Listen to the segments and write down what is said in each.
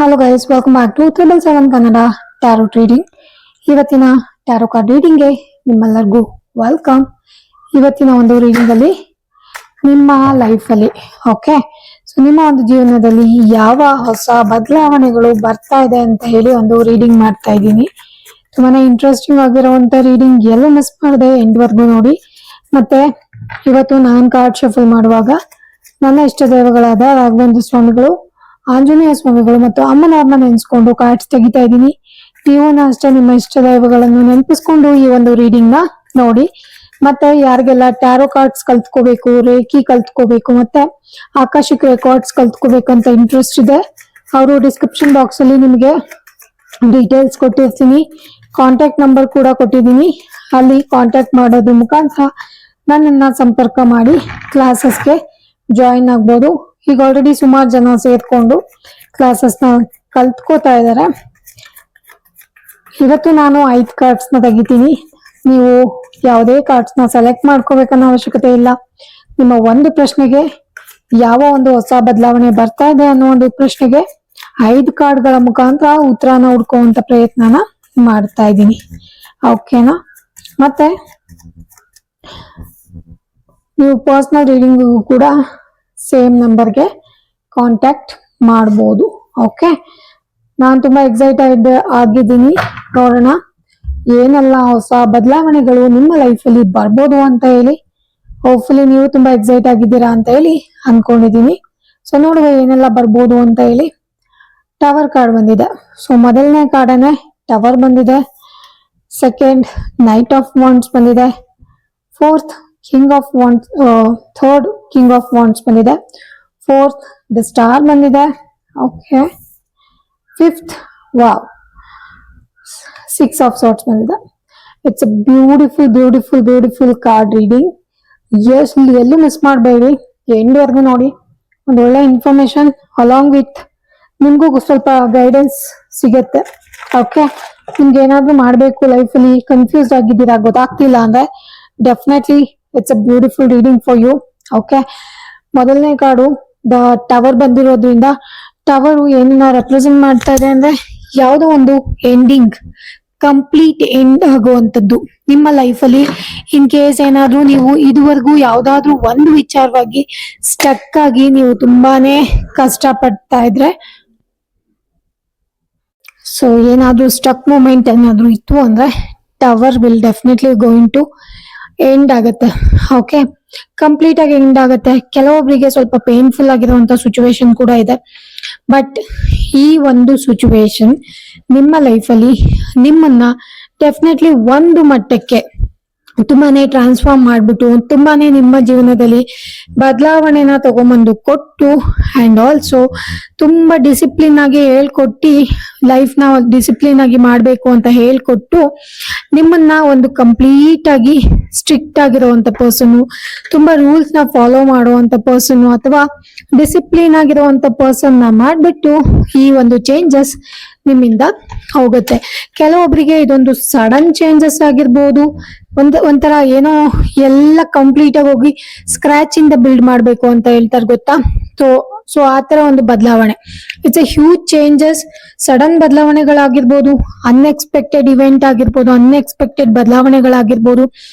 Hello guys, welcome back to 777 Kannada tarot reading. ಇವತ್ತಿನ tarot card ರೀಡಿಂಗ್ಗೆ ನಿಮ್ಮೆಲ್ಲರಿಗೂ ವೆಲ್ಕಮ್. ಇವತ್ತಿನ ಒಂದು ರೀಡಿಂಗ್ ಅಲ್ಲಿ ನಿಮ್ಮ ಲೈಫ್ ಅಲ್ಲಿ ಸೊ ನಿಮ್ಮ ಒಂದು ಜೀವನದಲ್ಲಿ ಯಾವ ಹೊಸ ಬದಲಾವಣೆಗಳು ಬರ್ತಾ ಇದೆ ಅಂತ ಹೇಳಿ ಒಂದು ರೀಡಿಂಗ್ ಮಾಡ್ತಾ ಇದ್ದೀನಿ. ತುಂಬಾನೇ ಇಂಟ್ರೆಸ್ಟಿಂಗ್ ಆಗಿರುವಂತ ರೀಡಿಂಗ್, ಎಲ್ಲೂ ಮಿಸ್ ಮಾಡದೆ ಎಂಡ್ ವರ್ಗು ನೋಡಿ. ಮತ್ತೆ ಇವತ್ತು ನಾನು ಕಾರ್ಡ್ ಶಫಲ್ ಮಾಡುವಾಗ ನನ್ನ ಇಷ್ಟ ದೇವಗಳಾದ ರಾಘವೇಂದ್ರ ಸ್ವಾಮಿಗಳು, ಆಂಜನೇಯ ಸ್ವಾಮಿಗಳು ಮತ್ತು ಅಮ್ಮನವ್ರನ್ನ ನೆನೆಸ್ಕೊಂಡು ಕಾರ್ಡ್ಸ್ ತೆಗಿತಾ ಇದ್ದೀನಿ. ನೀವು ಅಷ್ಟೇ ನಿಮ್ಮ ಇಷ್ಟ ದೈವಗಳನ್ನು ನೆನಪಿಸ್ಕೊಂಡು ಈ ಒಂದು ರೀಡಿಂಗ್ ನ ನೋಡಿ. ಮತ್ತೆ ಯಾರಿಗೆಲ್ಲ ಟ್ಯಾರೋ ಕಾರ್ಡ್ಸ್ ಕಲ್ತ್ಕೋಬೇಕು, ರೇಖಿ ಕಲ್ತ್ಕೋಬೇಕು, ಮತ್ತೆ ಆಕಾಶಿಕ್ ರೆಕಾರ್ಡ್ಸ್ ಕಲ್ತ್ಕೋಬೇಕಂತ ಇಂಟ್ರೆಸ್ಟ್ ಇದೆ, ಅವರು ಡಿಸ್ಕ್ರಿಪ್ಷನ್ ಬಾಕ್ಸ್ ಅಲ್ಲಿ ನಿಮಗೆ ಡೀಟೇಲ್ಸ್ ಕೊಟ್ಟಿರ್ತೀನಿ. ಕಾಂಟ್ಯಾಕ್ಟ್ ನಂಬರ್ ಕೂಡ ಕೊಟ್ಟಿದ್ದೀನಿ. ಅಲ್ಲಿ ಕಾಂಟ್ಯಾಕ್ಟ್ ಮಾಡೋದ್ರ ಮುಖಾಂತರ ನನ್ನನ್ನ ಸಂಪರ್ಕ ಮಾಡಿ ಕ್ಲಾಸಸ್ಗೆ ಜಾಯಿನ್ ಆಗ್ಬೋದು. ಈಗ ಆಲ್ರೆಡಿ ಸುಮಾರು ಜನ ಸೇರ್ಕೊಂಡು ಕ್ಲಾಸಸ್ ನ ಕಲ್ತ್ಕೋತಾ ಇದ್ದಾರೆ. ಇವತ್ತು ನಾನು 5 ಕಾರ್ಡ್ಸ್ ನ ತೆಗಿತೀನಿ. ನೀವು ಯಾವುದೇ ಕಾರ್ಡ್ಸ್ ನ ಸೆಲೆಕ್ಟ್ ಮಾಡ್ಕೋಬೇಕನ್ನೋ ಅವಶ್ಯಕತೆ ಇಲ್ಲ. ನಿಮ್ಮ ಒಂದು ಪ್ರಶ್ನೆಗೆ ಯಾವ ಒಂದು ಹೊಸ ಬದಲಾವಣೆ ಬರ್ತಾ ಇದೆ ಅನ್ನೋ ಒಂದು ಪ್ರಶ್ನೆಗೆ 5 ಕಾರ್ಡ್ಗಳ ಮುಖಾಂತರ ಉತ್ತರನ ಹುಡ್ಕೋಂತ ಪ್ರಯತ್ನನ ಮಾಡ್ತಾ ಇದ್ದೀನಿ. ಓಕೆನಾ? ಮತ್ತೆ ನೀವು ಪರ್ಸನಲ್ ರೀಡಿಂಗ್ ಕೂಡ ಸೇಮ್ ನಂಬರ್ಗೆ ಕಾಂಟ್ಯಾಕ್ಟ್ ಮಾಡಬಹುದು. ಓಕೆ, ನಾನು ತುಂಬಾ ಎಕ್ಸೈಟೆಡ್ ಆಗಿದ್ದೀನಿ. ನೋಡೋಣ ಏನೆಲ್ಲ ಹೊಸ ಬದಲಾವಣೆಗಳು ನಿಮ್ಮ ಲೈಫ್ ಅಲ್ಲಿ ಬರ್ಬೋದು ಅಂತ ಹೇಳಿ. ಹೋಪ್ಫುಲಿ ನೀವು ತುಂಬಾ ಎಕ್ಸೈಟ್ ಆಗಿದ್ದೀರಾ ಅಂತ ಹೇಳಿ ಅನ್ಕೊಂಡಿದೀನಿ. ಸೊ ನೋಡುವ ಏನೆಲ್ಲ ಬರ್ಬೋದು ಅಂತ ಹೇಳಿ. ಟವರ್ ಕಾರ್ಡ್ ಬಂದಿದೆ. ಸೊ ಮೊದಲನೇ ಕಾರ್ಡನೆ ಟವರ್ ಬಂದಿದೆ. ಸೆಕೆಂಡ್ ನೈಟ್ ಆಫ್ ವಾಂಡ್ಸ್ ಬಂದಿದೆ. Fourth king of wands, third king of wands ಬಂದಿದೆ. ಫೋರ್ತ್ ದ ಸ್ಟಾರ್ ಬಂದಿದೆ. Okay, fifth wow, 6 of swords ಬಂದಿದೆ. It's a beautiful beautiful beautiful card reading. ಎಲ್ಲೂ miss ಮಾಡಬೇಡಿ, ಎಂಡ್ ವರ್ಗು ನೋಡಿ. ಒಂದು ಒಳ್ಳೆ ಇನ್ಫಾರ್ಮೇಶನ್ ಅಲಾಂಗ್ ವಿತ್ ನಿಮ್ಗೂ ಸ್ವಲ್ಪ ಗೈಡೆನ್ಸ್ ಸಿಗತ್ತೆ. ಓಕೆ, ನಿಮ್ಗೆ ಏನಾದ್ರು ಮಾಡ್ಬೇಕು ಲೈಫಲ್ಲಿ, ಕನ್ಫ್ಯೂಸ್ಡ್ ಆಗಿದ್ದೀರಾ, ಗೊತ್ತಾಗ್ತಿಲ್ಲ ಅಂದ್ರೆ definitely it's a beautiful reading for you. Okay, ಮೊದಲನೇ ಕಾರ್ಡು ದ ಟವರ್ ಬಂದಿರೋದ್ರಿಂದ ಟವರ್ ಏನನ್ನ ರೆಪ್ರೆಸೆಂಟ್ ಮಾಡ್ತಾ ಇದೆ ಅಂದ್ರೆ ಯಾವುದೋ ಒಂದು ಎಂಡಿಂಗ್, ಕಂಪ್ಲೀಟ್ ಎಂಡ್ ಆಗುವಂತದ್ದು ನಿಮ್ಮ ಲೈಫ್ ಅಲ್ಲಿ. ಇನ್ ಕೇಸ್ ಏನಾದ್ರೂ ನೀವು ಇದುವರೆಗೂ ಯಾವ್ದಾದ್ರು ಒಂದು ವಿಚಾರವಾಗಿ ಸ್ಟಕ್ ಆಗಿ ನೀವು ತುಂಬಾನೇ ಕಷ್ಟ ಪಡ್ತಾ ಇದ್ರೆ, ಸೊ ಏನಾದ್ರೂ ಸ್ಟಕ್ ಮೂಮೆಂಟ್ ಏನಾದ್ರೂ ಇತ್ತು ಅಂದ್ರೆ tower will definitely going to end ಆಗುತ್ತೆ. ಓಕೆ, ಕಂಪ್ಲೀಟ್ ಆಗಿ ಎಂಡ್ ಆಗುತ್ತೆ. ಕೆಲವೊಬ್ಬರಿಗೆ ಸ್ವಲ್ಪ ಪೇನ್ಫುಲ್ ಆಗಿರುವಂತ ಸಿಚುವೇಶನ್ ಕೂಡ ಇದೆ. ಬಟ್ ಈ ಒಂದು ಸಿಚುವೇಶನ್ ನಿಮ್ಮ ಲೈಫಲ್ಲಿ ನಿಮ್ಮನ್ನ ಡೆಫಿನೆಟ್ಲಿ ಒಂದು ಮಟ್ಟಕ್ಕೆ ತುಂಬಾನೇ ಟ್ರಾನ್ಸ್ಫಾರ್ಮ್ ಮಾಡ್ಬಿಟ್ಟು, ತುಂಬಾನೇ ನಿಮ್ಮ ಜೀವನದಲ್ಲಿ ಬದಲಾವಣೆನ ತಗೊಂಬಂದು ಕೊಟ್ಟು, ಅಂಡ್ ಆಲ್ಸೋ ತುಂಬಾ ಡಿಸಿಪ್ಲಿನ್ ಆಗಿ ಹೇಳ್ಕೊಟ್ಟು, ಲೈಫ್ ನ ಡಿಸಿಪ್ಲಿನ್ ಆಗಿ ಮಾಡ್ಬೇಕು ಅಂತ ಹೇಳ್ಕೊಟ್ಟು, ನಿಮ್ಮನ್ನ ಒಂದು ಕಂಪ್ಲೀಟ್ ಆಗಿ ಸ್ಟ್ರಿಕ್ಟ್ ಆಗಿರುವಂತ ಪರ್ಸನ್, ತುಂಬಾ ರೂಲ್ಸ್ ನ ಫಾಲೋ ಮಾಡುವಂತ ಪರ್ಸನ್ ಅಥವಾ ಡಿಸಿಪ್ಲಿನ್ ಆಗಿರುವಂತ ಪರ್ಸನ್ ನ ಮಾಡ್ಬಿಟ್ಟು ಈ ಒಂದು ಚೇಂಜಸ್ ನಿಮ್ಮಿಂದ ಹೋಗುತ್ತೆ. ಕೆಲವೊಬ್ಬರಿಗೆ ಇದೊಂದು ಸಡನ್ ಚೇಂಜಸ್ ಆಗಿರ್ಬೋದು. ಒಂಥರ ಏನೋ ಎಲ್ಲ ಕಂಪ್ಲೀಟ್ ಆಗಿ ಹೋಗಿ ಸ್ಕ್ರಾಚ್ ಇಂದ ಬಿಲ್ಡ್ ಮಾಡ್ಬೇಕು ಅಂತ ಹೇಳ್ತಾರೆ, ಗೊತ್ತಾ? ಸೊ ಆತರ ಒಂದು ಬದಲಾವಣೆ, it's a huge changes. Sudden ಬದಲಾವಣೆಗಳಾಗಿರ್ಬೋದು, ಅನ್ಎಕ್ಸ್ಪೆಕ್ಟೆಡ್ ಇವೆಂಟ್ ಆಗಿರ್ಬೋದು, ಅನ್ಎಕ್ಸ್ಪೆಕ್ಟೆಡ್ ಬದಲಾವಣೆಗಳಾಗಿರ್ಬೋದು.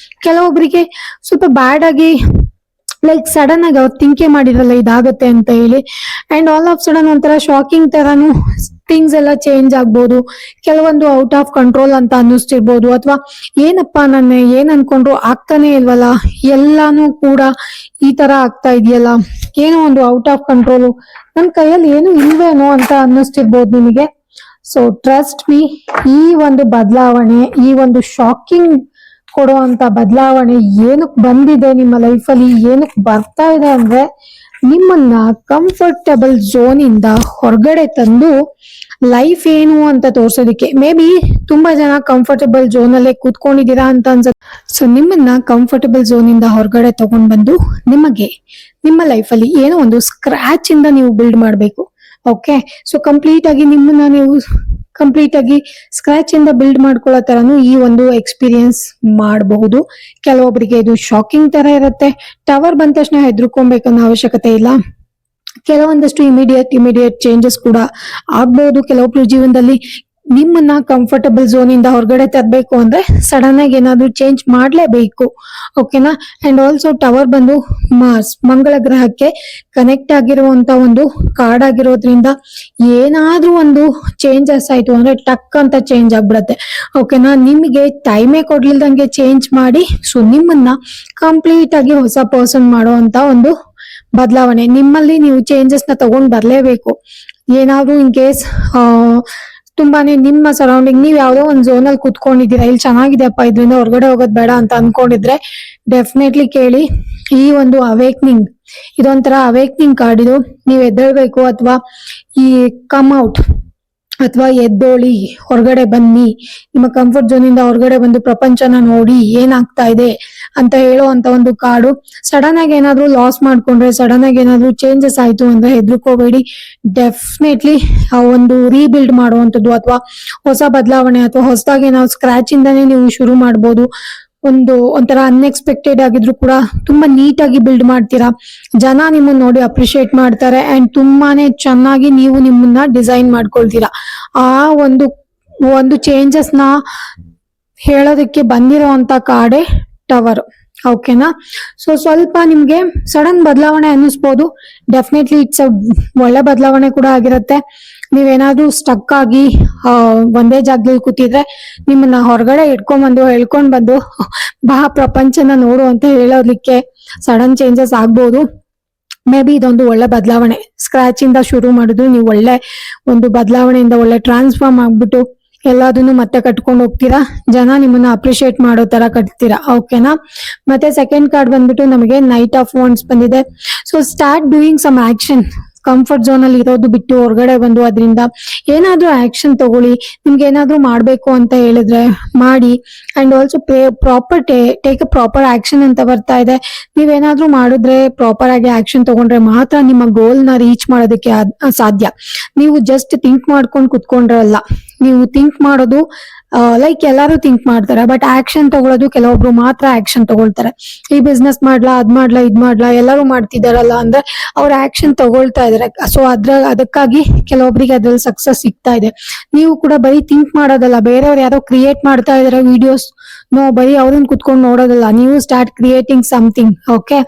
ಕೆಲವೊಬ್ಬರಿಗೆ ಸ್ವಲ್ಪ ಬ್ಯಾಡ್ ಆಗಿ, ಲೈಕ್ ಸಡನ್ ಆಗಿ ಅವ್ರು ಥಿಂಕೇ ಮಾಡಿರಲ್ಲ ಇದಾಗತ್ತೆ ಅಂತ ಹೇಳಿ, ಅಂಡ್ ಆಲ್ ಆಫ್ ಸಡನ್ ಒಂಥರ ಶಾಕಿಂಗ್ ತರಾನು ಥಿಂಗ್ಸ್ ಎಲ್ಲ ಚೇಂಜ್ ಆಗ್ಬೋದು. ಕೆಲವೊಂದು ಔಟ್ ಆಫ್ ಕಂಟ್ರೋಲ್ ಅಂತ ಅನ್ನಿಸ್ತಿರ್ಬೋದು, ಅಥವಾ ಏನಪ್ಪಾ ನನ್ನ ಏನ್ ಅನ್ಕೊಂಡ್ರು ಆಗ್ತಾನೆ ಇಲ್ವಲ್ಲ, ಎಲ್ಲಾನು ಕೂಡ ಈ ತರ ಆಗ್ತಾ ಇದೆಯಲ್ಲ, ಏನೋ ಒಂದು ಔಟ್ ಆಫ್ ಕಂಟ್ರೋಲು, ನನ್ ಕೈಯಲ್ಲಿ ಏನು ಇಲ್ವೇನೋ ಅಂತ ಅನ್ನಿಸ್ತಿರ್ಬೋದು ನಿಮಗೆ. ಸೊ ಟ್ರಸ್ಟ್ ಮೀ, ಈ ಒಂದು ಬದಲಾವಣೆ, ಈ ಒಂದು ಶಾಕಿಂಗ್ ಕೊಡುವಂತ ಬದಲಾವಣೆ ಏನಕ್ ಬಂದಿದೆ ನಿಮ್ಮ ಲೈಫಲ್ಲಿ, ಏನಕ್ ಬರ್ತಾ ಇದೆ ಅಂದ್ರೆ ನಿಮ್ಮನ್ನ ಕಂಫರ್ಟಬಲ್ ಝೋನ್ ಇಂದ ಹೊರಗಡೆ ತಂದು ಲೈಫ್ ಏನು ಅಂತ ತೋರ್ಸೋದಿಕ್ಕೆ. ಮೇ ಬಿ ತುಂಬಾ ಜನ ಕಂಫರ್ಟಬಲ್ ಝೋನ್ ಅಲ್ಲೇ ಕೂತ್ಕೊಂಡಿದ್ದೀರಾ ಅಂತ ಅನ್ಸುತ್ತೆ. ಸೊ ನಿಮ್ಮನ್ನ ಕಂಫರ್ಟಬಲ್ ಝೋನ್ ಇಂದ ಹೊರಗಡೆ ತಗೊಂಡ್ ಬಂದು ನಿಮಗೆ ನಿಮ್ಮ ಲೈಫಲ್ಲಿ ಏನೋ ಒಂದು ಸ್ಕ್ರಾಚ್ ಇಂದ ನೀವು ಬಿಲ್ಡ್ ಮಾಡ್ಬೇಕು. ಓಕೆ, ಸೊ ಕಂಪ್ಲೀಟ್ ಆಗಿ ನಿಮ್ಮನ್ನ ನೀವು ಕಂಪ್ಲೀಟ್ ಆಗಿ ಸ್ಕ್ರಾಚ್ ಇಂದ ಬಿಲ್ಡ್ ಮಾಡ್ಕೊಳ್ಳೋ ತರನು ಈ ಒಂದು ಎಕ್ಸ್ಪೀರಿಯನ್ಸ್ ಮಾಡಬಹುದು. ಕೆಲವೊಬ್ಬರಿಗೆ ಇದು ಶಾಕಿಂಗ್ ತರ ಇರುತ್ತೆ. ಟವರ್ ಬಂದ ತಕ್ಷಣ ಹೆದರ್ಕೊಬೇಕನ್ನೋ ಅವಶ್ಯಕತೆ ಇಲ್ಲ. ಕೆಲವೊಂದಷ್ಟು ಇಮಿಡಿಯೇಟ್ ಚೇಂಜಸ್ ಕೂಡ ಆಗ್ಬಹುದು ಕೆಲವೊಬ್ರು ಜೀವನದಲ್ಲಿ. ನಿಮ್ಮನ್ನ ಕಂಫರ್ಟಬಲ್ ಝೋನ್ ಇಂದ ಹೊರಗಡೆ ತರಬೇಕು ಅಂದ್ರೆ ಸಡನ್ ಆಗಿ ಏನಾದ್ರು ಚೇಂಜ್ ಮಾಡ್ಲೇಬೇಕು. ಓಕೆನಾ. ಅಂಡ್ ಆಲ್ಸೋ ಟವರ್ ಬಂದು ಮಾರ್ಸ್ ಮಂಗಳ ಗ್ರಹಕ್ಕೆ ಕನೆಕ್ಟ್ ಆಗಿರುವಂತ ಒಂದು ಕಾರ್ಡ್ ಆಗಿರೋದ್ರಿಂದ ಏನಾದ್ರೂ ಒಂದು ಚೇಂಜಸ್ ಆಯ್ತು ಅಂದ್ರೆ ಟಕ್ ಅಂತ ಚೇಂಜ್ ಆಗ್ಬಿಡತ್ತೆ. ಓಕೆನಾ. ನಿಮಗೆ ಟೈಮೇ ಕೊಡ್ಲಿಲ್ದಂಗೆ ಚೇಂಜ್ ಮಾಡಿ ಸೊ ನಿಮ್ಮನ್ನ ಕಂಪ್ಲೀಟ್ ಆಗಿ ಹೊಸ ಪರ್ಸನ್ ಮಾಡುವಂತ ಒಂದು ಬದಲಾವಣೆ ನಿಮ್ಮಲ್ಲಿ ನೀವು ಚೇಂಜಸ್ ನ ತಗೊಂಡ್ ಬರ್ಲೇಬೇಕು. ಏನಾದ್ರು ಇನ್ ಕೇಸ್ ತುಂಬಾನೇ ನಿಮ್ಮ ಸರೌಂಡಿಂಗ್ ನೀವ್ ಯಾವ್ದೋ ಒಂದ್ ಝೋನ್ ಅಲ್ಲಿ ಕುತ್ಕೊಂಡಿದ್ದೀರಾ, ಇಲ್ಲಿ ಚೆನ್ನಾಗಿದೆಯಪ್ಪ ಇದ್ರಿಂದ ಹೊರಗಡೆ ಹೋಗೋದ್ ಬೇಡ ಅಂತ ಅನ್ಕೊಂಡಿದ್ರೆ ಡೆಫಿನೆಟ್ಲಿ ಕೇಳಿ. ಈ ಒಂದು ಅವೇಕ್ನಿಂಗ್ ಇದೊಂಥರ ಅವೇಕ್ನಿಂಗ್ ಕಾರ್ಡ್. ಇದು ನೀವ್ ಎದ್ದೇಳ್ಬೇಕು ಅಥವಾ ಈ ಕಮ್ ಔಟ್ ಅಥವಾ ಎದ್ದೋಳಿ ಹೊರಗಡೆ ಬನ್ನಿ, ನಿಮ್ಮ ಕಂಫರ್ಟ್ ಝೋನ್ ಇಂದ ಹೊರಗಡೆ ಬಂದು ಪ್ರಪಂಚನ ನೋಡಿ ಏನಾಗ್ತಾ ಇದೆ ಅಂತ ಹೇಳುವಂತ ಒಂದು ಕಾರ್ಡು. ಸಡನ್ ಆಗಿ ಏನಾದ್ರು ಲಾಸ್ ಮಾಡ್ಕೊಂಡ್ರೆ, ಸಡನ್ ಆಗಿ ಏನಾದ್ರು ಚೇಂಜಸ್ ಆಯ್ತು ಅಂದ್ರೆ ಹೆದರ್ಕೋಬೇಡಿ. ಡೆಫಿನೆಟ್ಲಿ ಒಂದು ರೀಬಿಲ್ಡ್ ಮಾಡುವಂತದ್ದು ಅಥವಾ ಹೊಸ ಬದಲಾವಣೆ ಅಥವಾ ಹೊಸದಾಗಿ ನಾವು ಸ್ಕ್ರಾಚ್ ಇಂದಾನೇ ನೀವು ಶುರು ಮಾಡ್ಬೋದು. ಒಂಥರ ಅನ್ಎಕ್ಸ್ಪೆಕ್ಟೆಡ್ ಆಗಿದ್ರು ಕೂಡ ತುಂಬಾ ನೀಟಾಗಿ ಬಿಲ್ಡ್ ಮಾಡ್ತೀರಾ. ಜನ ನಿಮ್ಮನ್ನ ನೋಡಿ ಅಪ್ರಿಶಿಯೇಟ್ ಮಾಡ್ತಾರೆ ಅಂಡ್ ತುಂಬಾನೇ ಚೆನ್ನಾಗಿ ನೀವು ನಿಮ್ಮನ್ನ ಡಿಸೈನ್ ಮಾಡ್ಕೊಳ್ತೀರಾ. ಆ ಒಂದು ಚೇಂಜಸ್ ನ ಹೇಳೋದಕ್ಕೆ ಬಂದಿರೋಂತ ಕಾರ್ಡೆ ಟವರ್. ಓಕೆನಾ. ಸೊ ಸ್ವಲ್ಪ ನಿಮ್ಗೆ ಸಡನ್ ಬದಲಾವಣೆ ಅನ್ನಿಸ್ಬೋದು. ಡೆಫಿನೆಟ್ಲಿ ಇಟ್ಸ್ ಒಳ್ಳೆ ಬದಲಾವಣೆ ಕೂಡ ಆಗಿರುತ್ತೆ. ನೀವೇನಾದ್ರೂ ಸ್ಟಕ್ ಆಗಿ ಒಂದೇ ಜಾಗದಲ್ಲಿ ಕೂತಿದ್ರೆ ನಿಮ್ಮನ್ನ ಹೊರಗಡೆ ಹೇಳ್ಕೊಂಡ್ ಬಂದು ಬಾ ಪ್ರಪಂಚನ ನೋಡು ಅಂತ ಹೇಳೋದಕ್ಕೆ ಸಡನ್ ಚೇಂಜಸ್ ಆಗ್ಬೋದು. ಮೇ ಬಿ ಇದೊಂದು ಒಳ್ಳೆ ಬದಲಾವಣೆ. ಸ್ಕ್ರಾಚ್ ಇಂದ ಶುರು ಮಾಡಿದ್ರು ನೀವು ಒಳ್ಳೆ ಒಂದು ಬದಲಾವಣೆಯಿಂದ ಒಳ್ಳೆ ಟ್ರಾನ್ಸ್ಫಾರ್ಮ್ ಆಗ್ಬಿಟ್ಟು ಎಲ್ಲದನ್ನು ಮತ್ತೆ ಕಟ್ಕೊಂಡು ಹೋಗ್ತೀರಾ. ಜನ ನಿಮ್ಮನ್ನ ಅಪ್ರಿಶಿಯೇಟ್ ಮಾಡೋ ತರ ಕಟ್ತೀರಾ. ಓಕೆನಾ. ಮತ್ತೆ ಸೆಕೆಂಡ್ ಕಾರ್ಡ್ ಬಂದ್ಬಿಟ್ಟು ನಮಗೆ ನೈಟ್ ಆಫ್ ವಾಂಡ್ಸ್ ಬಂದಿದೆ. So start doing some action. Comfort zone ಅಲ್ಲಿ ಇರೋದು ಬಿಟ್ಟು ಹೊರಗಡೆ ಬಂದು ಅದರಿಂದ ಏನಾದ್ರೂ ಆಕ್ಷನ್ ತಗೊಳ್ಳಿ. ನಿಮ್ಗೆ ಏನಾದ್ರೂ ಮಾಡ್ಬೇಕು ಅಂತ ಹೇಳಿದ್ರೆ ಮಾಡಿ. And also take a proper action ಅಂತ ಬರ್ತಾ ಇದೆ. ನೀವೇನಾದ್ರೂ ಮಾಡಿದ್ರೆ ಪ್ರಾಪರ್ ಆಗಿ ಆಕ್ಷನ್ ತಗೊಂಡ್ರೆ ಮಾತ್ರ ನಿಮ್ಮ ಗೋಲ್ ನ ರೀಚ್ ಮಾಡೋದಕ್ಕೆ ಸಾಧ್ಯ. ನೀವು ಜಸ್ಟ್ ಥಿಂಕ್ ಮಾಡ್ಕೊಂಡು ಕುತ್ಕೊಂಡ್ರಲ್ಲ. ನೀವು ಥಿಂಕ್ ಮಾಡೋದು ಲೈಕ್ ಎಲ್ಲಾರು ಥಿಂಕ್ ಮಾಡ್ತಾರೆ, ಬಟ್ ಆಕ್ಷನ್ ತಗೊಳ್ಳೋದು ಕೆಲವೊಬ್ರು ಮಾತ್ರ ಆಕ್ಷನ್ ತಗೊಳ್ತಾರೆ. ಈ ಬಿಸ್ನೆಸ್ ಮಾಡ್ಲಾ, ಇದ್ ಮಾಡ್ಲಾ ಎಲ್ಲರೂ ಮಾಡ್ತಿದಾರಲ್ಲ ಅಂದ್ರೆ ಅವ್ರ ಆಕ್ಷನ್ ತಗೊಳ್ತಾ ಇದಾರೆ. ಸೊ ಅದಕ್ಕಾಗಿ ಕೆಲವೊಬ್ರಿಗೆ ಅದ್ರಲ್ಲಿ ಸಕ್ಸಸ್ ಸಿಗ್ತಾ ಇದೆ. ನೀವು ಕೂಡ ಬರೀ ಥಿಂಕ್ ಮಾಡೋದಲ್ಲ, ಬೇರೆಯವ್ರು ಯಾರೋ ಕ್ರಿಯೇಟ್ ಮಾಡ್ತಾ ಇದಾರೆ ವಿಡಿಯೋಸ್, ಬರೀ ಅವ್ರನ್ನ ಕುತ್ಕೊಂಡು ನೋಡೋದಲ್ಲ, ನೀವು start creating something. Okay.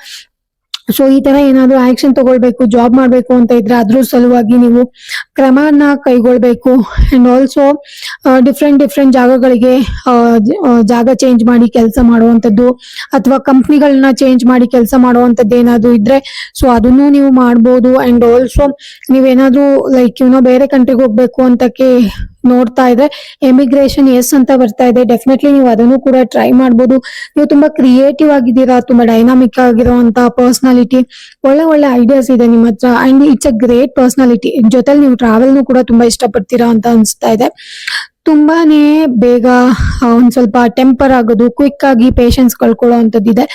So ಈ ತರ ಏನಾದ್ರು ಆಕ್ಷನ್ ತಗೊಳ್ಬೇಕು, ಜಾಬ್ ಮಾಡ್ಬೇಕು ಅಂತ ಇದ್ರೆ ಅದ್ರ ಸಲುವಾಗಿ ನೀವು ಕ್ರಮನ ಕೈಗೊಳ್ಬೇಕು. ಅಂಡ್ ಆಲ್ಸೋ ಡಿಫ್ರೆಂಟ್ ಜಾಗಗಳಿಗೆ ಜಾಗ ಚೇಂಜ್ ಮಾಡಿ ಕೆಲಸ ಮಾಡುವಂತದ್ದು ಅಥವಾ ಕಂಪ್ನಿಗಳನ್ನ ಚೇಂಜ್ ಮಾಡಿ ಕೆಲಸ ಮಾಡುವಂತದ್ದು ಏನಾದ್ರು ಇದ್ರೆ ಸೊ ಅದನ್ನು ನೀವು ಮಾಡ್ಬೋದು. ಅಂಡ್ ಆಲ್ಸೋ ನೀವೇನಾದ್ರೂ ಲೈಕ್ ಬೇರೆ ಕಂಟ್ರಿಗೆ ಹೋಗ್ಬೇಕು ಅಂತಕ್ಕೆ ನೋಡ್ತಾ ಇದ್ರೆ ಎಮಿಗ್ರೇಷನ್ ಅಂತ ಬರ್ತಾ ಇದೆ. ಡೆಫಿನೆಟ್ಲಿ ನೀವು ಅದನ್ನು ಕೂಡ ಟ್ರೈ ಮಾಡ್ಬೋದು. ನೀವು ತುಂಬಾ ಕ್ರಿಯೇಟಿವ್ ಆಗಿದ್ದೀರಾ, ತುಂಬಾ ಡೈನಾಮಿಕ್ ಆಗಿರುವಂತ ಪರ್ಸನಾಲಿಟಿ, ಒಳ್ಳೆ ಐಡಿಯಾಸ್ ಇದೆ ನಿಮ್ಮ ಹತ್ರ. And it's a great personality. ಜೊತೆಲಿ ನೀವು ಟ್ರಾವೆಲ್ನು ಕೂಡ ತುಂಬಾ ಇಷ್ಟಪಡ್ತೀರಾ ಅಂತ ಅನ್ಸ್ತಾ ಇದೆ. ತುಂಬಾನೇ ಬೇಗ ಒಂದ್ ಸ್ವಲ್ಪ ಟೆಂಪರ್ ಆಗೋದು, ಕ್ವಿಕ್ ಆಗಿ ಪೇಷನ್ಸ್ ಕಳ್ಕೊಳ್ಳೋ ಅಂತದ್ದಿದೆ.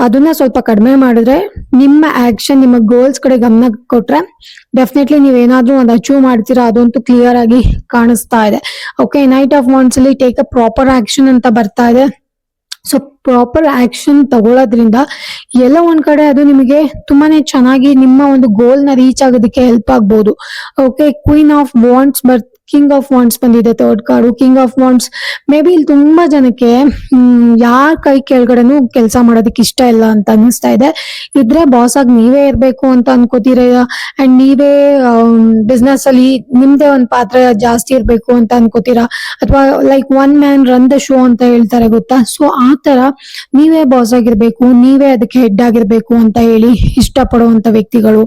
ಅದನ್ನ ಸ್ವಲ್ಪ ಕಡಿಮೆ ಮಾಡಿದ್ರೆ ನಿಮ್ಮ ಆಕ್ಷನ್ ನಿಮ್ಮ ಗೋಲ್ಸ್ ಕಡೆ ಗಮನ ಕೊಟ್ರೆ ಡೆಫಿನೆಟ್ಲಿ ನೀವೇನಾದ್ರೂ ಒಂದು ಅಚೀವ್ ಮಾಡ್ತೀರಾ ಅದಂತೂ ಕ್ಲಿಯರ್ ಆಗಿ ಕಾಣಿಸ್ತಾ ಇದೆ. ಓಕೆ. ನೈಟ್ ಆಫ್ ವಾಂಡ್ಸ್ ಅಲ್ಲಿ ಟೇಕ್ ಅ ಪ್ರಾಪರ್ ಆಕ್ಷನ್ ಅಂತ ಬರ್ತಾ ಇದೆ. ಸೊ ಪ್ರಾಪರ್ ಆಕ್ಷನ್ ತಗೊಳ್ಳೋದ್ರಿಂದ ಎಲ್ಲ ಒಂದ್ ಕಡೆ ಅದು ನಿಮಗೆ ತುಂಬಾನೇ ಚೆನ್ನಾಗಿ ನಿಮ್ಮ ಒಂದು ಗೋಲ್ ನ ರೀಚ್ ಆಗೋದಕ್ಕೆ ಹೆಲ್ಪ್ ಆಗ್ಬೋದು. Okay. Queen of wands king of wands ಬಂದಿದೆ third card. King of wands may be ಇಲ್ಲಿ ತುಂಬಾ ಜನಕ್ಕೆ ಯಾರ ಕೈ ಕೆಳಗಡೆನೂ ಕೆಲಸ ಮಾಡೋದಕ್ಕೆ ಇಷ್ಟ ಇಲ್ಲ ಅಂತ ಅನಿಸ್ತಾ ಇದೆ. ಇದ್ರೆ ಬಾಸ್ ಆಗಿ ನೀವೇ ಇರ್ಬೇಕು ಅಂತ ಅನ್ಕೋತೀರ. ಅಂಡ್ ನೀವೇ ಬಿಸ್ನೆಸ್ ಅಲ್ಲಿ ನಿಮ್ದೇ ಒಂದ್ ಪಾತ್ರ ಜಾಸ್ತಿ ಇರ್ಬೇಕು ಅಂತ ಅನ್ಕೋತೀರಾ. ಅಥವಾ like one man run the show ಅಂತ ಹೇಳ್ತಾರೆ ಗೊತ್ತಾ. ಸೊ ಆ ತರ ನೀವೇ ಬಾಸ್ ಆಗಿರ್ಬೇಕು, ನೀವೇ ಅದಕ್ಕೆ ಹೆಡ್ ಆಗಿರ್ಬೇಕು ಅಂತ ಹೇಳಿ ಇಷ್ಟಪಡುವಂತ ವ್ಯಕ್ತಿಗಳು.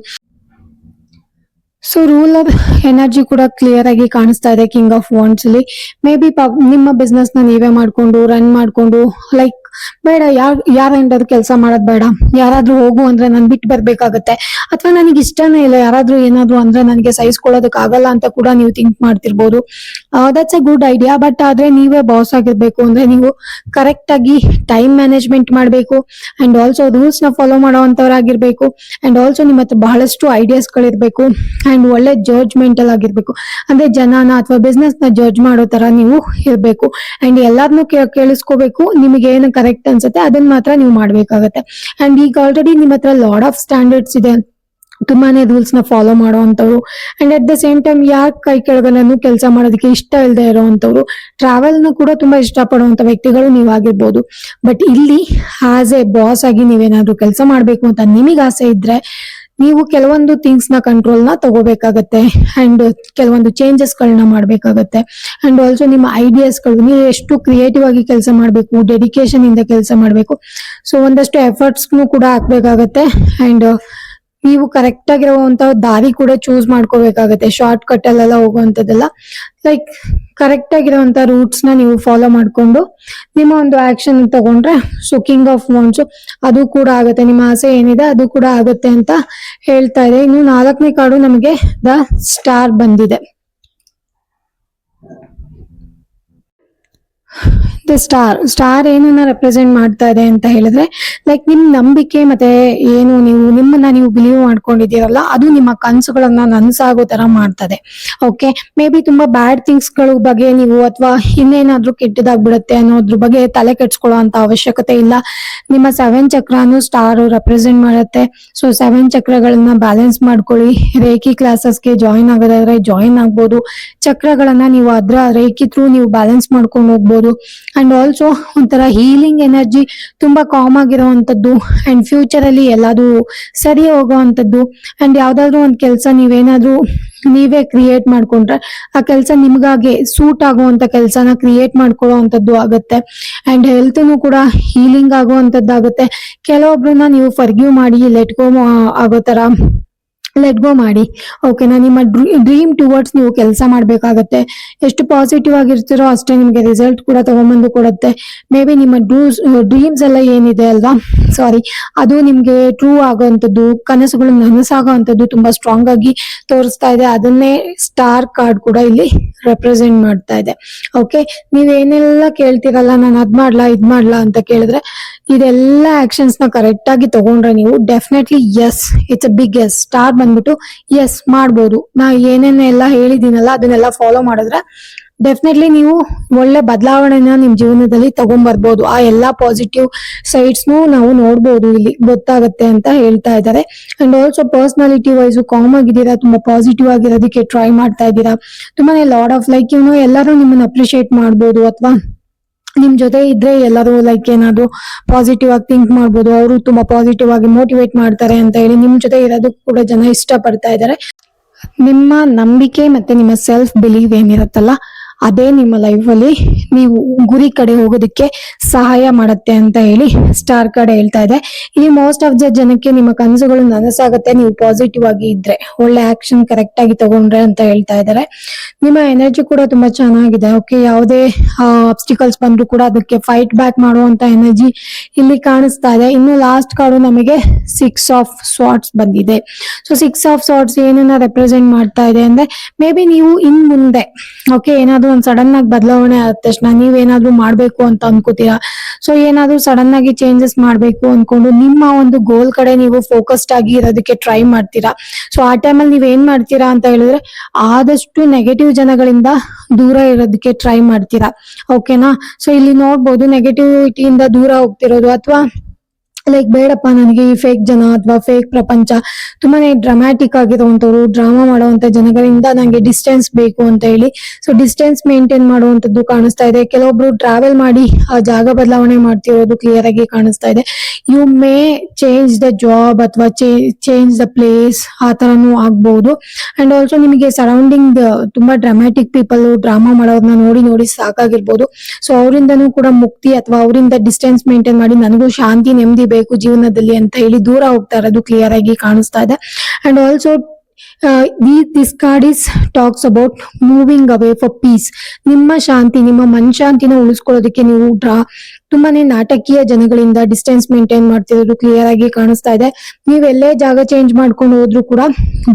ಸೊ ರೂಲರ್ ಎನರ್ಜಿ ಕೂಡ ಕ್ಲಿಯರ್ ಆಗಿ ಕಾಣಿಸ್ತಾ ಇದೆ ಕಿಂಗ್ ಆಫ್ ವಾಂಡ್ಸ್ ಅಲ್ಲಿ. ಮೇ ಬಿ ನಿಮ್ಮ ಬಿಸ್ನೆಸ್ ನ ನೀವೇ ಮಾಡ್ಕೊಂಡು ರನ್ ಮಾಡ್ಕೊಂಡು ಲೈಕ್ ಬೇಡ ಯಾರ ಅಂಡರ್ ಕೆಲಸ ಮಾಡೋದ್ ಬೇಡ. ಯಾರಾದ್ರೂ ಹೋಗು ಅಂದ್ರೆ ನಾನು ಬಿಟ್ಟು ಬರ್ಬೇಕಾಗತ್ತೆ, ಅಥವಾ ನನಗೆ ಇಷ್ಟನೇ ಇಲ್ಲ ಯಾರಾದ್ರೂ ಏನಾದ್ರು ಅಂದ್ರೆ ನನಗೆ ಸಹಿಸ್ಕೊಳ್ಳೋದಕ್ ಆಗಲ್ಲ ಅಂತ ಕೂಡ ನೀವು ಥಿಂಕ್ ಮಾಡ್ತಿರ್ಬೋದು. That's a good idea. But ಆದ್ರೆ ನೀವೇ ಬಾಸ್ ಆಗಿರ್ಬೇಕು ಅಂದ್ರೆ ನೀವು ಕರೆಕ್ಟ್ ಆಗಿ ಟೈಮ್ ಮ್ಯಾನೇಜ್ಮೆಂಟ್ ಮಾಡ್ಬೇಕು. ಅಂಡ್ ಆಲ್ಸೋ ರೂಲ್ಸ್ ನ ಫಾಲೋ ಮಾಡೋವಂತವ್ರಾಗಿರ್ಬೇಕು. ಅಂಡ್ ಆಲ್ಸೋ ನಿಮ್ಮ ಹತ್ರ ಬಹಳಷ್ಟು ಐಡಿಯಾಸ್ ಗಳಿರ್ಬೇಕು. ಅಂಡ್ ಒಳ್ಳೆ ಜಡ್ಜ್ಮೆಂಟಲ್ ಆಗಿರ್ಬೇಕು. ಅಂದ್ರೆ ಜನನ ಅಥವಾ ಬಿಸ್ನೆಸ್ ನ ಜಡ್ಜ್ ಮಾಡೋ ತರ ನೀವು ಇರ್ಬೇಕು. ಅಂಡ್ ಎಲ್ಲಾರ್ನು ಕೇಳಿಸ್ಕೋಬೇಕು. ನಿಮಗೆ ಏನು ಕರೆಕ್ಟ್ ಅನ್ಸುತ್ತೆ ಅದನ್ನ ಮಾತ್ರ ನೀವು ಮಾಡ್ಬೇಕಾಗತ್ತೆ. ಅಂಡ್ ಈಗ ಆಲ್ರೆಡಿ ನಿಮ್ಮ ಹತ್ರ ಲಾಡ್ ಆಫ್ ಸ್ಟ್ಯಾಂಡರ್ಡ್ಸ್ ಇದೆ. ತುಂಬಾನೇ ರೂಲ್ಸ್ ನ ಫಾಲೋ ಮಾಡುವಂತವ್ರು and at the same time ಯಾರ ಕೈ ಕೆಳಗನೂ ಕೆಲಸ ಮಾಡೋದಕ್ಕೆ ಇಷ್ಟ ಇಲ್ಲದೆ ಇರೋವಂಥವ್ರು, ಟ್ರಾವೆಲ್ ನ ಕೂಡ ತುಂಬಾ ಇಷ್ಟ ಪಡುವಂತ ವ್ಯಕ್ತಿಗಳು ನೀವಾಗಿರ್ಬೋದು. ಬಟ್ ಇಲ್ಲಿ ಆಸ್ ಎ ಬಾಸ್ ಆಗಿ ನೀವೇನಾದ್ರೂ ಕೆಲಸ ಮಾಡ್ಬೇಕು ಅಂತ ನಿಮಗೆ ಆಸೆ ಇದ್ರೆ ನೀವು ಕೆಲವೊಂದು ಥಿಂಗ್ಸ್ ನ ಕಂಟ್ರೋಲ್ ನ ತಗೋಬೇಕಾಗತ್ತೆ ಅಂಡ್ ಕೆಲವೊಂದು ಚೇಂಜಸ್ ಗಳನ್ನ ಮಾಡ್ಬೇಕಾಗತ್ತೆ. ಅಂಡ್ ಆಲ್ಸೋ ನಿಮ್ಮ ಐಡಿಯಾಸ್ ಗಳು, ನೀವು ಎಷ್ಟು ಕ್ರಿಯೇಟಿವ್ ಆಗಿ ಕೆಲಸ ಮಾಡ್ಬೇಕು, ಡೆಡಿಕೇಶನ್ ಇಂದ ಕೆಲಸ ಮಾಡ್ಬೇಕು. ಸೊ ಒಂದಷ್ಟು ಎಫರ್ಟ್ಸ್ ಕೂಡ ಹಾಕ್ಬೇಕಾಗತ್ತೆ ಅಂಡ್ ನೀವು ಕರೆಕ್ಟ್ ಆಗಿರುವಂತ ದಾರಿ ಕೂಡ ಚೂಸ್ ಮಾಡ್ಕೋಬೇಕಾಗತ್ತೆ. ಶಾರ್ಟ್ ಕಟ್ ಅಲ್ಲೆಲ್ಲ ಹೋಗುವಂತದ್ದೆಲ್ಲ ಲೈಕ್ ಕರೆಕ್ಟ್ ಆಗಿರುವಂತ ರೂಟ್ಸ್ ನ ನೀವು ಫಾಲೋ ಮಾಡ್ಕೊಂಡು ನಿಮ್ಮ ಒಂದು ಆಕ್ಷನ್ ತಗೊಂಡ್ರೆ ಸೊ ಕಿಂಗ್ ಆಫ್ ವಾಂಡ್ಸ್ ಅದು ಕೂಡ ಆಗುತ್ತೆ. ನಿಮ್ಮ ಆಸೆ ಏನಿದೆ ಅದು ಕೂಡ ಆಗುತ್ತೆ ಅಂತ ಹೇಳ್ತಾ ಇದೆ. ಇನ್ನು 4ನೇ ಕಾರ್ಡು ನಮಗೆ ದ ಸ್ಟಾರ್ ಬಂದಿದೆ. ಸ್ಟಾರ್ ಏನನ್ನ ರೆಪ್ರೆಸೆಂಟ್ ಮಾಡ್ತಾ ಇದೆ ಅಂತ ಹೇಳಿದ್ರೆ ಲೈಕ್ ನಿಮ್ ನಂಬಿಕೆ ಮತ್ತೆ ಏನು ನೀವು ನಿಮ್ಮನ್ನ ನೀವು ಬಿಲೀವ್ ಮಾಡ್ಕೊಂಡಿದ್ದೀರಲ್ಲ ಅದು ನಿಮ್ಮ ಕನಸುಗಳನ್ನ ನನಸಾಗೋ ತರ ಮಾಡ್ತದೆ. ಓಕೆ, ಮೇ ಬಿ ತುಂಬಾ ಬ್ಯಾಡ್ ಥಿಂಗ್ಸ್ ಗಳ ಬಗ್ಗೆ ನೀವು ಅಥವಾ ಇನ್ನೇನಾದ್ರೂ ಕೆಟ್ಟದಾಗ್ಬಿಡುತ್ತೆ ಅನ್ನೋದ್ರ ಬಗ್ಗೆ ತಲೆ ಕೆಡ್ಸ್ಕೊಳ್ಳೋ ಅಂತ ಅವಶ್ಯಕತೆ ಇಲ್ಲ. ನಿಮ್ಮ 7 ಚಕ್ರನು ಸ್ಟಾರ್ ರೆಪ್ರೆಸೆಂಟ್ ಮಾಡುತ್ತೆ. ಸೊ 7 ಚಕ್ರಗಳನ್ನ ಬ್ಯಾಲೆನ್ಸ್ ಮಾಡ್ಕೊಳ್ಳಿ. ರೇಖಿ ಕ್ಲಾಸಸ್ಗೆ ಜಾಯಿನ್ ಆಗೋದಾದ್ರೆ ಜಾಯಿನ್ ಆಗ್ಬೋದು. ಚಕ್ರಗಳನ್ನ ನೀವು ಅದ್ರ ರೇಖಿ ಥ್ರೂ ನೀವು ಬ್ಯಾಲೆನ್ಸ್ ಮಾಡ್ಕೊಂಡು ಹೋಗ್ಬೋದು. ಅಂಡ್ ಆಲ್ಸೋ ಒಂಥರ ಹೀಲಿಂಗ್ ಎನರ್ಜಿ ತುಂಬಾ ಕಾಮ್ ಆಗಿರುವಂತದ್ದು ಅಂಡ್ ಫ್ಯೂಚರ್ ಅಲ್ಲಿ ಎಲ್ಲಾದ್ರೂ ಸರಿ ಹೋಗುವಂತದ್ದು ಅಂಡ್ ಯಾವ್ದಾದ್ರು ಒಂದ್ ಕೆಲ್ಸ ನೀವೇ ಕ್ರಿಯೇಟ್ ಮಾಡ್ಕೊಂಡ್ರೆ ಆ ಕೆಲಸ ನಿಮ್ಗಾಗೆ ಸೂಟ್ ಆಗುವಂತ ಕೆಲಸನ ಕ್ರಿಯೇಟ್ ಮಾಡ್ಕೊಳ್ಳುವಂತದ್ದು ಆಗುತ್ತೆ. ಅಂಡ್ ಹೆಲ್ತ್ ಕೂಡ ಹೀಲಿಂಗ್ ಆಗುವಂತದ್ದಾಗುತ್ತೆ. ಕೆಲವೊಬ್ರನ್ನ ನೀವು ಫರ್ಗ್ಯೂ ಮಾಡಿ ಲೆಟ್ ಗೋ ಮಾಡಿ ಓಕೆನಾ. ನಿಮ್ಮ ಡ್ರೀಮ್ ಟುವರ್ಡ್ಸ್ ನೀವು ಕೆಲಸ ಮಾಡ್ಬೇಕಾಗತ್ತೆ. ಎಷ್ಟು ಪಾಸಿಟಿವ್ ಆಗಿರ್ತೀರೋ ಅಷ್ಟೇ ನಿಮ್ಗೆ ರಿಸಲ್ಟ್ ಕೂಡ ತಗೊಂಡ್ಬಂದು ಕೊಡುತ್ತೆ. ಮೇ ಬಿ ನಿಮ್ಮ ಡ್ರೀಮ್ಸ್ ಎಲ್ಲ ಏನಿದೆ ಅಲ್ವಾ, ಅದು ನಿಮ್ಗೆ ಟ್ರೂ ಆಗೋವಂಥದ್ದು, ಕನಸುಗಳು ನನಸಾಗೋವಂಥದ್ದು ತುಂಬಾ ಸ್ಟ್ರಾಂಗ್ ಆಗಿ ತೋರಿಸ್ತಾ ಇದೆ. ಅದನ್ನೇ ಸ್ಟಾರ್ ಕಾರ್ಡ್ ಕೂಡ ಇಲ್ಲಿ ರೆಪ್ರೆಸೆಂಟ್ ಮಾಡ್ತಾ ಇದೆ. ಓಕೆ, ನೀವೇನೆಲ್ಲ ಕೇಳ್ತಿರಲ್ಲ, ನಾನು ಇದ್ ಮಾಡ್ಲಾ ಅಂತ ಕೇಳಿದ್ರೆ ಇದೆಲ್ಲ ಆಕ್ಷನ್ಸ್ ನ ಕರೆಕ್ಟ್ ಆಗಿ ತಗೊಂಡ್ರೆ ನೀವು definitely yes, it's a big yes. Star ಬಂದ್ಬಿಟ್ಟು ಎಸ್ ಮಾಡ್ಬೋದು. ನಾ ಏನೇನೆಲ್ಲ ಹೇಳಿದೀನಲ್ಲ ಅದನ್ನೆಲ್ಲ ಫಾಲೋ ಮಾಡಿದ್ರೆ ಡೆಫಿನೆಟ್ಲಿ ನೀವು ಒಳ್ಳೆ ಬದಲಾವಣೆನ ನಿಮ್ ಜೀವನದಲ್ಲಿ ತಗೊಂಡ್ಬರ್ಬೋದು. ಆ ಎಲ್ಲಾ ಪಾಸಿಟಿವ್ ಸೈಡ್ಸ್ ನಾವು ನೋಡ್ಬೋದು, ಇಲ್ಲಿ ಗೊತ್ತಾಗತ್ತೆ ಅಂತ ಹೇಳ್ತಾ ಇದ್ದಾರೆ. And also personality wise calm ಆಗಿದ್ದೀರಾ, ತುಂಬಾ ಪಾಸಿಟಿವ್ ಆಗಿರೋದಕ್ಕೆ ಟ್ರೈ ಮಾಡ್ತಾ ಇದ್ದೀರಾ. ತುಂಬಾನೇ ಲಾಡ್ ಆಫ್ ಲೈಕ್ ಎಲ್ಲರೂ ನಿಮ್ಮನ್ನ ಅಪ್ರಿಶಿಯೇಟ್ ಮಾಡ್ಬೋದು ಅಥವಾ ನಿಮ್ ಜೊತೆ ಇದ್ರೆ ಎಲ್ಲರೂ ಲೈಕ್ ಏನಾದ್ರು ಪಾಸಿಟಿವ್ ಆಗಿ ಥಿಂಕ್ ಮಾಡ್ಬೋದು. ಅವರು ತುಂಬಾ ಪಾಸಿಟಿವ್ ಆಗಿ ಮೋಟಿವೇಟ್ ಮಾಡ್ತಾರೆ ಅಂತ ಹೇಳಿ ನಿಮ್ ಜೊತೆ ಇರೋದಕ್ಕೂ ಕೂಡ ಜನ ಇಷ್ಟ ಪಡ್ತಾ ಇದ್ದಾರೆ. ನಿಮ್ಮ ನಂಬಿಕೆ ಮತ್ತೆ ನಿಮ್ಮ ಸೆಲ್ಫ್ ಬಿಲೀವ್ ಏನಿರುತ್ತಲ್ಲ ಅದೇ ನಿಮ್ಮ ಲೈಫ್ ಅಲ್ಲಿ ನೀವು ಗುರಿ ಕಡೆ ಹೋಗೋದಕ್ಕೆ ಸಹಾಯ ಮಾಡುತ್ತೆ ಅಂತ ಹೇಳಿ ಸ್ಟಾರ್ ಕಾರ್ಡ್ ಹೇಳ್ತಾ ಇದೆ. ಇಲ್ಲಿ ಮೋಸ್ಟ್ ಆಫ್ ದ ಜನಕ್ಕೆ ನಿಮ್ಮ ಕನಸುಗಳು ನನಸಾಗುತ್ತೆ ನೀವು ಪಾಸಿಟಿವ್ ಆಗಿ ಇದ್ರೆ, ಒಳ್ಳೆ ಆಕ್ಷನ್ ಕರೆಕ್ಟ್ ಆಗಿ ತಗೊಂಡ್ರೆ ಅಂತ ಹೇಳ್ತಾ ಇದ್ದಾರೆ. ನಿಮ್ಮ ಎನರ್ಜಿ ಕೂಡ ತುಂಬಾ ಚೆನ್ನಾಗಿದೆ. ಓಕೆ, ಯಾವುದೇ ಆಬ್ಸ್ಟಿಕಲ್ಸ್ ಬಂದ್ರು ಕೂಡ ಅದಕ್ಕೆ ಫೈಟ್ ಬ್ಯಾಕ್ ಮಾಡುವಂತ ಎನರ್ಜಿ ಇಲ್ಲಿ ಕಾಣಿಸ್ತಾ ಇದೆ. ಇನ್ನು ಲಾಸ್ಟ್ ಕಾರ್ಡು ನಮಗೆ 6 ಆಫ್ ಸ್ವಾರ್ಡ್ಸ್ ಬಂದಿದೆ. ಸೊ 6 ಆಫ್ ಸ್ವಾರ್ಡ್ಸ್ ಏನನ್ನ ರೆಪ್ರೆಸೆಂಟ್ ಮಾಡ್ತಾ ಇದೆ ಅಂದ್ರೆ ಮೇ ಬಿ ನೀವು ಇನ್ ಮುಂದೆ ಓಕೆ ಏನಾದ್ರು ಒಂದ್ ಸಡನ್ ಆಗಿ ಬದಲಾವಣೆ ಆದ ತಕ್ಷಣ ನೀವೇನಾದ್ರೂ ಮಾಡ್ಬೇಕು ಅಂತ ಅನ್ಕೋತೀರಾ. ಸೊ ಏನಾದ್ರೂ ಸಡನ್ ಆಗಿ ಚೇಂಜಸ್ ಮಾಡ್ಬೇಕು ಅನ್ಕೊಂಡು ನಿಮ್ಮ ಒಂದು ಗೋಲ್ ಕಡೆ ನೀವು ಫೋಕಸ್ಡ್ ಆಗಿ ಇರೋದಕ್ಕೆ ಟ್ರೈ ಮಾಡ್ತೀರಾ. ಸೊ ಆ ಟೈಮಲ್ಲಿ ನೀವ್ ಏನ್ ಮಾಡ್ತೀರಾ ಅಂತ ಹೇಳಿದ್ರೆ ಆದಷ್ಟು ನೆಗೆಟಿವ್ ಜನಗಳಿಂದ ದೂರ ಇರೋದಕ್ಕೆ ಟ್ರೈ ಮಾಡ್ತೀರಾ. ಓಕೆನಾ, ಸೊ ಇಲ್ಲಿ ನೋಡ್ಬೋದು ನೆಗೆಟಿವಿಟಿಯಿಂದ ದೂರ ಹೋಗ್ತಿರೋದು ಅಥವಾ ಲೈಕ್ ಬೇಡಪ್ಪ ನನಗೆ ಈ ಫೇಕ್ ಜನ ಅಥವಾ ಫೇಕ್ ಪ್ರಪಂಚ, ತುಂಬಾನೇ ಡ್ರಾಮ್ಯಾಟಿಕ್ ಆಗಿರುವಂತವ್ರು, ಡ್ರಾಮಾ ಮಾಡುವಂತ ಜನಗಳಿಂದ ನಂಗೆ ಡಿಸ್ಟೆನ್ಸ್ ಬೇಕು ಅಂತ ಹೇಳಿ ಸೊ ಡಿಸ್ಟೆನ್ಸ್ ಮೇಂಟೈನ್ ಮಾಡುವಂತದ್ದು ಕಾಣಿಸ್ತಾ ಇದೆ. ಕೆಲವೊಬ್ರು ಟ್ರಾವೆಲ್ ಮಾಡಿ ಆ ಜಾಗ ಬದಲಾವಣೆ ಮಾಡ್ತಿರೋದು ಕ್ಲಿಯರ್ ಆಗಿ ಕಾಣಿಸ್ತಾ ಇದೆ. You may change the job ಅಥವಾ ಚೇಂಜ್ ದ ಪ್ಲೇಸ್ ಆ ತರನು ಆಗ್ಬಹುದು. ಅಂಡ್ ಆಲ್ಸೋ ನಿಮಗೆ ಸರೌಂಡಿಂಗ್ ತುಂಬಾ ಡ್ರಾಮ್ಯಾಟಿಕ್ ಪೀಪಲ್ ಡ್ರಾಮಾ ಮಾಡೋರ್ನ ನೋಡಿ ಸಾಕಾಗಿರ್ಬೋದು. ಸೊ ಅವರಿಂದನೂ ಕೂಡ ಮುಕ್ತಿ ಅಥವಾ ಅವರಿಂದ ಡಿಸ್ಟೆನ್ಸ್ ಮೇಂಟೈನ್ ಮಾಡಿ ನನಗೂ ಶಾಂತಿ ನೆಮ್ಮದಿ ಬೇಕು ಜೀವನದಲ್ಲಿ ಅಂತ ಹೇಳಿ ದೂರ ಹೋಗ್ತಾ ಇರೋದು ಕ್ಲಿಯರ್ ಆಗಿ ಕಾಣಿಸ್ತಾ ಇದೆ. And also this card is talks about moving away for piece. ನಿಮ್ಮ ಶಾಂತಿ, ನಿಮ್ಮ ಮನಶಾಂತಿನ ಉಳಿಸ್ಕೊಳ್ಳೋದಕ್ಕೆ ನೀವು ತುಂಬಾನೇ ನಾಟಕೀಯ ಜನಗಳಿಂದ ಡಿಸ್ಟೆನ್ಸ್ ಮೇಂಟೈನ್ ಮಾಡ್ತಿರೋದು ಕ್ಲಿಯರ್ ಆಗಿ ಕಾಣಿಸ್ತಾ ಇದೆ. ನೀವ್ ಎಲ್ಲೇ ಜಾಗ ಚೇಂಜ್ ಮಾಡ್ಕೊಂಡು ಹೋದ್ರು ಕೂಡ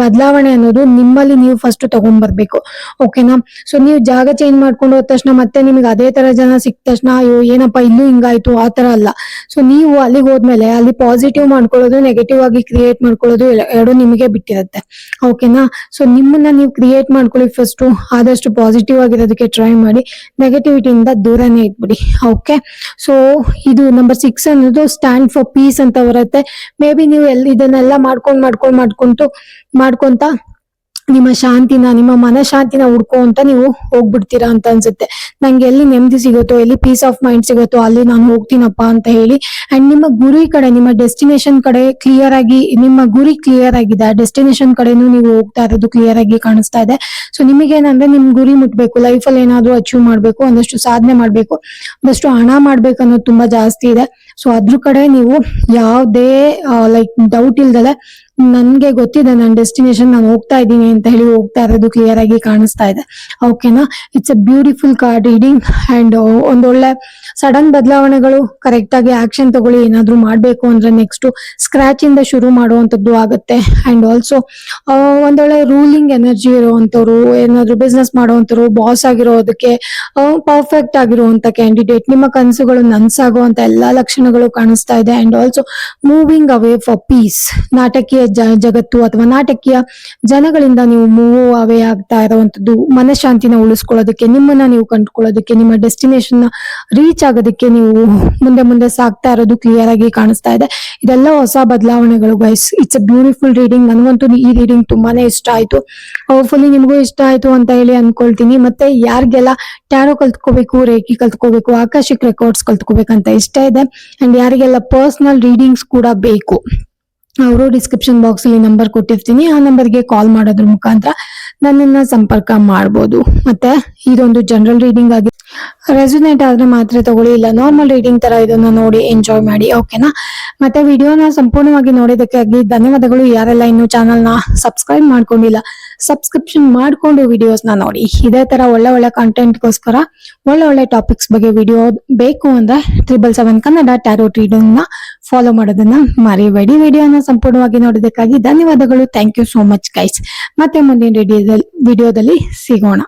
ಬದಲಾವಣೆ ಅನ್ನೋದು ನಿಮ್ಮಲ್ಲಿ ನೀವು ಫಸ್ಟ್ ತಗೊಂಡ್ ಬರ್ಬೇಕು. ಓಕೆನಾ, ಸೊ ನೀವು ಜಾಗ ಚೇಂಜ್ ಮಾಡ್ಕೊಂಡು ಹೋದ ತಕ್ಷಣ ಮತ್ತೆ ನಿಮ್ಗೆ ಅದೇ ತರ ಜನ ಸಿಕ್ಕ ತಕ್ಷಣ ಅಯ್ಯೋ ಏನಪ್ಪಾ ಇಲ್ಲೂ ಹಿಂಗಾಯ್ತು ಆ ತರ ಅಲ್ಲ. ಸೊ ನೀವು ಅಲ್ಲಿಗೆ ಹೋದ್ಮೇಲೆ ಅಲ್ಲಿ ಪಾಸಿಟಿವ್ ಮಾಡ್ಕೊಳ್ಳೋದು ನೆಗೆಟಿವ್ ಆಗಿ ಕ್ರಿಯೇಟ್ ಮಾಡ್ಕೊಳ್ಳೋದು ಎರಡು ನಿಮಗೆ ಬಿಟ್ಟಿರುತ್ತೆ. ಓಕೆನಾ, ಸೊ ನಿಮ್ಮನ್ನ ನೀವು ಕ್ರಿಯೇಟ್ ಮಾಡ್ಕೊಳ್ಳಿ. ಫಸ್ಟ್ ಆದಷ್ಟು ಪಾಸಿಟಿವ್ ಆಗಿರೋದಕ್ಕೆ ಟ್ರೈ ಮಾಡಿ, ನೆಗೆಟಿವಿಟಿಯಿಂದ ದೂರನೇ ಇದ್ಬಿಡಿ. ಓಕೆ, ಸೊ ಇದು ನಂಬರ್ 6 ಅನ್ನೋದು ಸ್ಟ್ಯಾಂಡ್ ಫಾರ್ ಪೀಸ್ ಅಂತ ಬರುತ್ತೆ. ಮೇ ಬಿ ನೀವು ಇದನ್ನೆಲ್ಲ ಮಾಡ್ಕೊಂತ ನಿಮ್ಮ ಶಾಂತಿನ, ನಿಮ್ಮ ಮನಶಾಂತಿನ ಹುಡ್ಕೊಂತ ನೀವು ಹೋಗ್ಬಿಡ್ತೀರಾ ಅಂತ ಅನ್ಸುತ್ತೆ. ನಂಗೆ ಎಲ್ಲಿ ನೆಮ್ಮದಿ ಸಿಗುತ್ತೋ, ಎಲ್ಲಿ ಪೀಸ್ ಆಫ್ ಮೈಂಡ್ ಸಿಗುತ್ತೋ ಅಲ್ಲಿ ನಾನು ಹೋಗ್ತೀನಪ್ಪ ಅಂತ ಹೇಳಿ. ಅಂಡ್ ನಿಮ್ಮ ಗುರಿ ಕಡೆ, ನಿಮ್ಮ ಡೆಸ್ಟಿನೇಷನ್ ಕಡೆ ಕ್ಲಿಯರ್ ಆಗಿ, ನಿಮ್ಮ ಗುರಿ ಕ್ಲಿಯರ್ ಆಗಿದೆ, ಆ ಡೆಸ್ಟಿನೇಷನ್ ಕಡೆನೂ ನೀವು ಹೋಗ್ತಾ ಇರೋದು ಕ್ಲಿಯರ್ ಆಗಿ ಕಾಣಿಸ್ತಾ ಇದೆ. ಸೊ ನಿಮಗೇನಂದ್ರೆ ನಿಮ್ ಗುರಿ ಮುಟ್ಬೇಕು, ಲೈಫಲ್ಲಿ ಏನಾದ್ರೂ ಅಚೀವ್ ಮಾಡ್ಬೇಕು, ಒಂದಷ್ಟು ಸಾಧನೆ ಮಾಡ್ಬೇಕು, ಒಂದಷ್ಟು ಹಣ ಮಾಡ್ಬೇಕು ಅನ್ನೋದು ತುಂಬಾ ಜಾಸ್ತಿ ಇದೆ. ಸೊ ಅದ್ರ ಕಡೆ ನೀವು ಯಾವುದೇ ಡೌಟ್ ಇಲ್ದಲೆ ನನ್ಗೆ ಗೊತ್ತಿದೆ ನನ್ನ ಡೆಸ್ಟಿನೇಷನ್, ನಾನು ಹೋಗ್ತಾ ಇದ್ದೀನಿ ಅಂತ ಹೇಳಿ ಹೋಗ್ತಾ ಇರೋದು ಕ್ಲಿಯರ್ ಆಗಿ ಕಾಣಿಸ್ತಾ ಇದೆ. ಓಕೆನಾ? It's A beautiful card reading. And ಒಂದೊಳ್ಳೆ ಸಡನ್ ಬದಲಾವಣೆಗಳು, ಕರೆಕ್ಟ್ ಆಗಿ ಆಕ್ಷನ್ ತಗೊಳ್ಳಿ. ಏನಾದ್ರು ಮಾಡ್ಬೇಕು ಅಂದ್ರೆ ನೆಕ್ಸ್ಟ್ ಸ್ಕ್ರಾಚ್ ಇಂದ ಶುರು ಮಾಡುವಂತದ್ದು ಆಗುತ್ತೆ. ಅಂಡ್ ಆಲ್ಸೋ ಒಂದೊಳ್ಳೆ ರೂಲಿಂಗ್ ಎನರ್ಜಿ ಇರುವಂತವ್ರು, ಏನಾದ್ರು ಬಿಸ್ನೆಸ್ ಮಾಡುವಂತವ್ರು, ಬಾಸ್ ಆಗಿರೋದಕ್ಕೆ ಪರ್ಫೆಕ್ಟ್ ಆಗಿರುವಂತ ಕ್ಯಾಂಡಿಡೇಟ್, ನಿಮ್ಮ ಕನಸುಗಳು ನನ್ಸಾಗುವಂತ ಎಲ್ಲಾ ಲಕ್ಷಣಗಳು ಕಾಣಿಸ್ತಾ ಇದೆ. And also moving away for piece. ನಾಟಕೀಯ ಜಗತ್ತು ಅಥವಾ ನಾಟಕೀಯ ಜನಗಳಿಂದ ನೀವು ಮೂವ್ ಅವೇ ಆಗ್ತಾ ಇರುವಂತದ್ದು, ಮನಶಾಂತಿನ ಉಳಿಸ್ಕೊಳ್ಳೋದಕ್ಕೆ, ನಿಮ್ಮನ್ನ ನೀವು ಕಂಡುಕೊಳ್ಳೋದಕ್ಕೆ, ನಿಮ್ಮ ಡೆಸ್ಟಿನೇಷನ್ ರೀಚ್ ಆಗೋದಕ್ಕೆ ನೀವು ಮುಂದೆ ಸಾಗ್ತಾ ಇರೋದು ಕ್ಲಿಯರ್ ಆಗಿ ಕಾಣಿಸ್ತಾ ಇದೆ. ಇದೆಲ್ಲ ಹೊಸ ಬದಲಾವಣೆಗಳು guys. It's A beautiful reading. ನನಗಂತೂ ಈ ರೀಡಿಂಗ್ ತುಂಬಾನೇ ಇಷ್ಟ ಆಯ್ತು. ಹೋಪ್ಫುಲಿ ನಿಮಗೂ ಇಷ್ಟ ಆಯ್ತು ಅಂತ ಹೇಳಿ ಅನ್ಕೊಳ್ತೀನಿ. ಮತ್ತೆ ಯಾರಿಗೆಲ್ಲ ಟ್ಯಾರೋ ಕಲ್ತ್ಕೋಬೇಕು, ರೇಖಿ ಕಲ್ತ್ಕೋಬೇಕು, ಆಕಾಶಿಕ್ ರೆಕಾರ್ಡ್ಸ್ ಕಲ್ತ್ಕೋಬೇಕಂತ ಇಷ್ಟ ಇದೆ, ಅಂಡ್ ಯಾರಿಗೆಲ್ಲ ಪರ್ಸನಲ್ ರೀಡಿಂಗ್ಸ್ ಕೂಡ ಬೇಕು, ಅವರು ಡಿಸ್ಕ್ರಿಪ್ಷನ್ ಬಾಕ್ಸ್ ಅಲ್ಲಿ ನಂಬರ್ ಕೊಟ್ಟಿರ್ತೀನಿ, ಆ ನಂಬರ್ಗೆ ಕಾಲ್ ಮಾಡೋದ್ರ ಮುಖಾಂತರ ನನ್ನನ್ನ ಸಂಪರ್ಕ ಮಾಡ್ಬೋದು. ಮತ್ತೆ ಇದೊಂದು ಜನರಲ್ ರೀಡಿಂಗ್ ಆಗಿ ರೆಸೊನೇಟ್ ಆದ್ರೆ ಮಾತ್ರ ತಗೊಳ್ಳಿ, ಇಲ್ಲ ನಾರ್ಮಲ್ ರೀಡಿಂಗ್ ತರ ಇದನ್ನ ನೋಡಿ ಎಂಜಾಯ್ ಮಾಡಿ. ಓಕೆನಾ? ಮತ್ತೆ ವಿಡಿಯೋನ ಸಂಪೂರ್ಣವಾಗಿ ನೋಡಿದಕ್ಕಾಗಿ ಧನ್ಯವಾದಗಳು. ಯಾರೆಲ್ಲ ಇನ್ನು ಚಾನಲ್ ನ ಸಬ್ಸ್ಕ್ರೈಬ್ ಮಾಡ್ಕೊಂಡಿಲ್ಲ, ಸಬ್ಸ್ಕ್ರಿಪ್ಷನ್ ಮಾಡ್ಕೊಂಡು ವಿಡಿಯೋಸ್ ನ ನೋಡಿ. ಇದೇ ತರ ಒಳ್ಳೆ ಕಂಟೆಂಟ್ಗೋಸ್ಕರ ಒಳ್ಳೆ ಟಾಪಿಕ್ಸ್ ಬಗ್ಗೆ ವಿಡಿಯೋ ಬೇಕು ಅಂದ್ರೆ 777 ಕನ್ನಡ ಟ್ಯಾರೋಟ್ ರೀಡಿಂಗ್ ನ ಫಾಲೋ ಮಾಡೋದನ್ನ ಮರಿಬೇಡಿ. ವಿಡಿಯೋನ ಸಂಪೂರ್ಣವಾಗಿ ನೋಡೋದಕ್ಕಾಗಿ ಧನ್ಯವಾದಗಳು. Thank you so much guys. ಮತ್ತೆ ಮುಂದಿನ ವಿಡಿಯೋದಲ್ಲಿ ಸಿಗೋಣ.